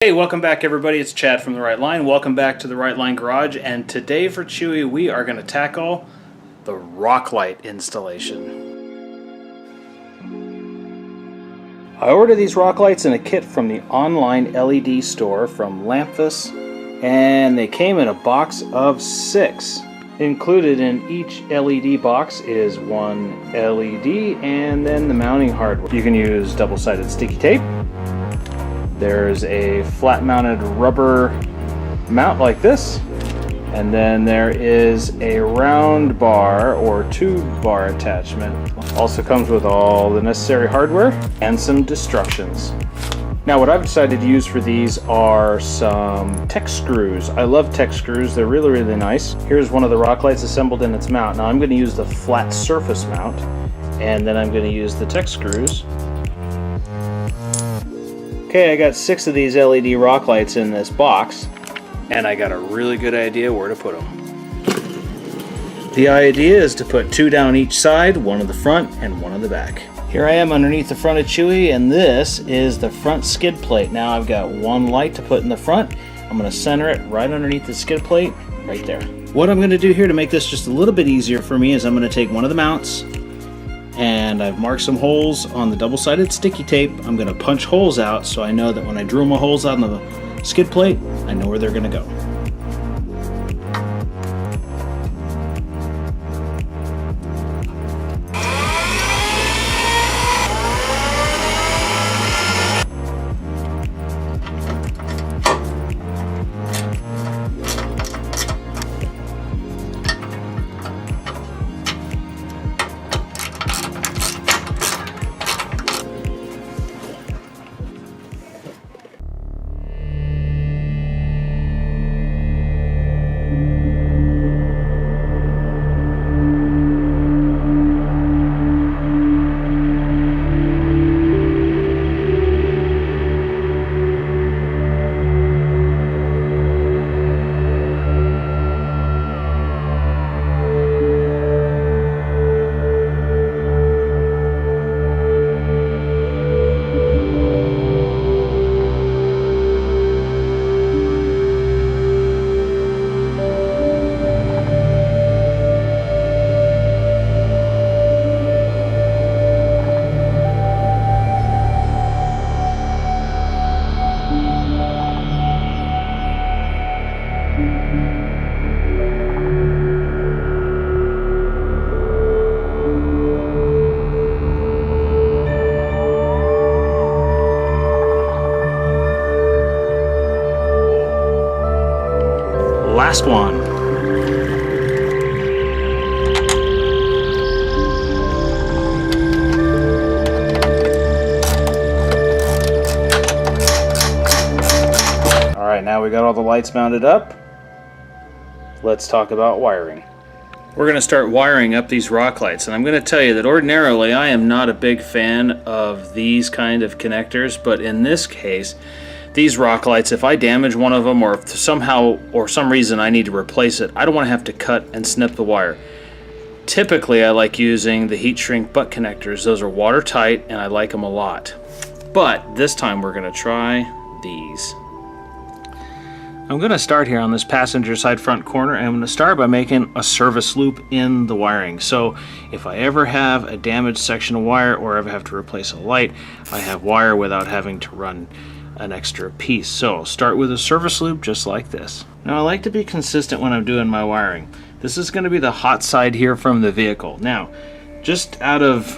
Hey, welcome back everybody, it's Chad from The Right Line. Welcome back to The Right Line Garage, and today for Chewy we are going to tackle the rock light installation. I ordered these rock lights in a kit from the online LED store from Lamphus, and they came in a box of 6. Included in each LED box is one LED and then the mounting hardware. You can use double-sided sticky tape. There's a flat-mounted rubber mount like this, and then there is a round bar or tube bar attachment. Also comes with all the necessary hardware and some instructions. Now what I've decided to use for these are some tech screws. I love tech screws, they're really nice. Here's one of the rock lights assembled in its mount. Now I'm going to use the flat surface mount, and then I'm going to use the tech screws. Okay, I got 6 of these LED rock lights in this box, and I got a really good idea where to put them. The idea is to put 2 down each side, one in the front and one in the back. Here I am underneath the front of Chewy, and this is the front skid plate. Now I've got one light to put in the front. I'm going to center it right underneath the skid plate, right there. What I'm going to do here to make this just a little bit easier for me is I'm going to take one of the mounts, and I've marked some holes on the double-sided sticky tape. I'm going to punch holes out so I know that when I drill my holes out on the skid plate, I know where they're going to go. Last one. All right, now we got all the lights mounted up. Let's talk about wiring. We're going to start wiring up these rock lights, and I'm going to tell you that ordinarily I am not a big fan of these kind of connectors, but in this case, these rock lights, if I damage one of them or if somehow or some reason I need to replace it, I don't want to have to cut and snip the wire. Typically I like using the heat shrink butt connectors. Those are watertight and I like them a lot. But this time we're going to try these. I'm going to start here on this passenger side front corner, and I'm going to start by making a service loop in the wiring. So if I ever have a damaged section of wire or ever have to replace a light, I have wire without having to run an extra piece. So I'll start with a service loop just like this. Now I like to be consistent when I'm doing my wiring. This is going to be the hot side here from the vehicle. Now, just out of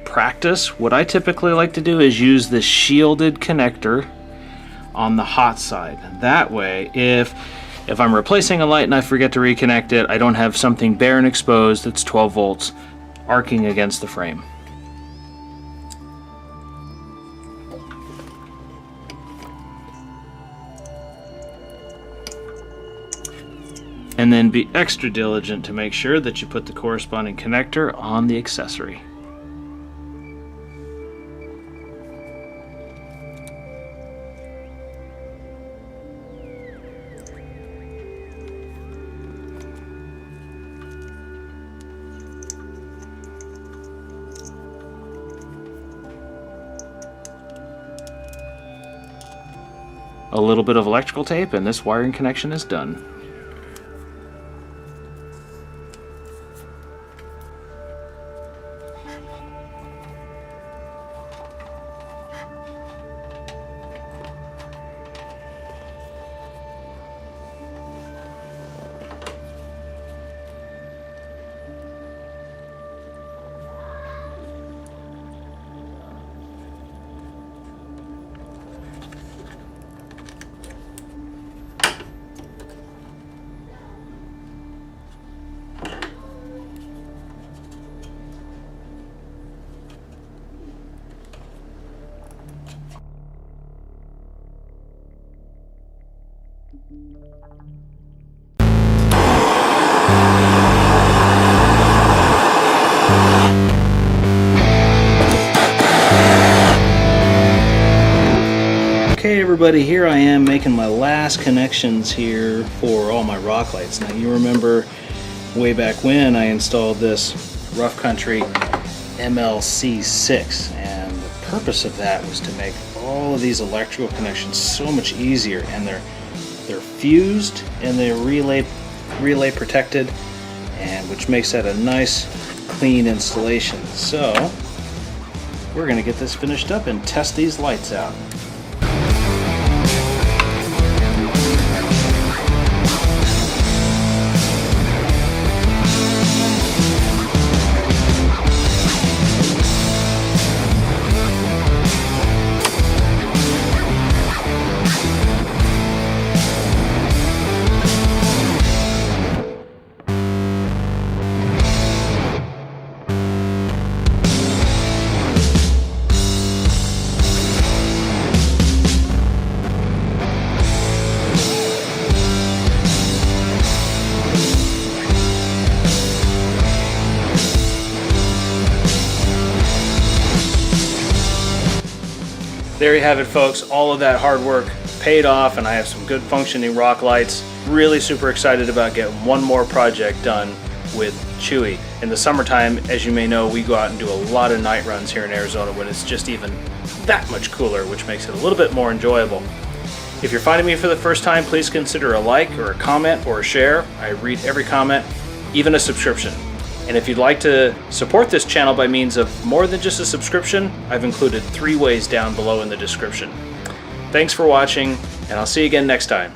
practice, what I typically like to do is use the shielded connector on the hot side. That way, if I'm replacing a light and I forget to reconnect it, I don't have something bare and exposed that's 12 volts arcing against the frame. And then be extra diligent to make sure that you put the corresponding connector on the accessory. a little bit of electrical tape, and this wiring connection is done. Okay everybody, here I am making my last connections here for all my rock lights. Now you remember way back when I installed this Rough Country MLC6, and the purpose of that was to make all of these electrical connections so much easier, and they're fused and they're relay protected, and which makes that a nice clean installation. So we're going to get this finished up and test these lights out. There you have it, folks. All of that hard work paid off, and I have some good functioning rock lights. Really super excited about getting one more project done with Chewy. In the summertime, as you may know, we go out and do a lot of night runs here in Arizona when it's just even that much cooler, which makes it a little bit more enjoyable. If you're finding me for the first time, please consider a like or a comment or a share. I read every comment, even a subscription. And if you'd like to support this channel by means of more than just a subscription, I've included 3 ways down below in the description. Thanks for watching, and I'll see you again next time.